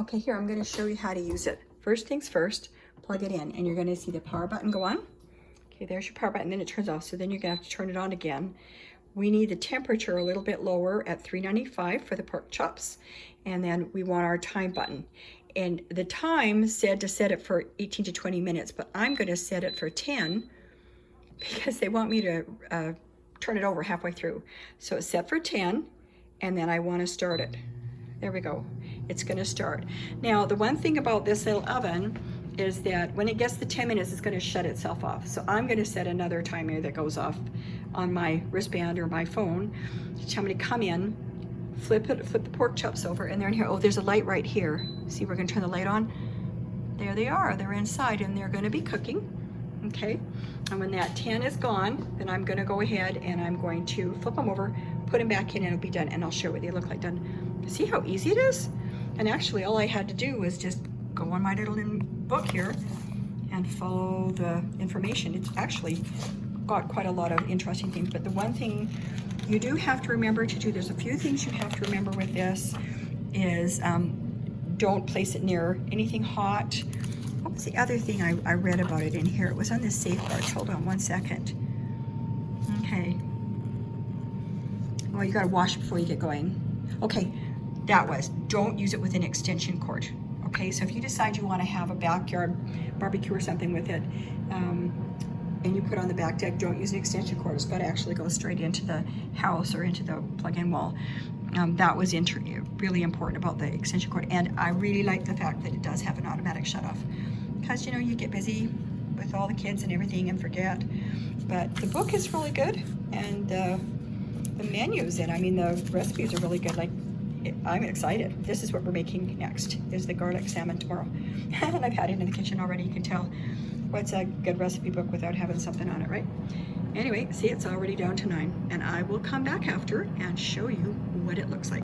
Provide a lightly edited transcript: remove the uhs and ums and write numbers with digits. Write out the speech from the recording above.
Okay, here, I'm gonna show you how to use it. First things first, plug it in, and you're gonna see the power button go on. Okay, there's your power button, then it turns off, so then you're gonna have to turn it on again. We need the temperature a little bit lower at 395 for the pork chops, and then we want our time button. And the time said to set it for 18 to 20 minutes, but I'm gonna set it for 10 because they want me to turn it over halfway through. So it's set for 10, and then I wanna start it. There we go. It's going to start. Now, the one thing about this little oven is that when it gets to 10 minutes, it's going to shut itself off. So I'm going to set another timer that goes off on my wristband or my phone to tell me to come in, flip the pork chops over, and they're in here. Oh, there's a light right here. See, we're going to turn the light on. There they are. They're inside, and they're going to be cooking. Okay, and when that 10 is gone, then I'm going to go ahead and I'm going to flip them over, put them back in, and it'll be done, and I'll show what they look like done. See how easy it is? And actually, all I had to do was just go on my little book here and follow the information. It's actually got quite a lot of interesting things, but the one thing you do have to remember to do, there's a few things you have to remember with this, is don't place it near anything hot. What was the other thing I read about it in here? It was on the safeguards. Hold on one second. Okay. Well, you gotta wash it before you get going. Okay, that was, don't use it with an extension cord. Okay, so if you decide you wanna have a backyard barbecue or something with it, and you put on the back deck, don't use an extension cord. It's gotta actually go straight into the house or into the plug-in wall. That was really important about the extension cord. And I really like the fact that it does have an automatic shut-off. Because, you know, you get busy with all the kids and everything and forget. But the book is really good, and the menus, and I mean, the recipes are really good. Like, I'm excited. This is what we're making next, is the garlic salmon tomorrow. And I've had it in the kitchen already. You can tell what's a good recipe book without having something on it, right? Anyway, see, it's already down to 9, and I will come back after and show you what it looks like.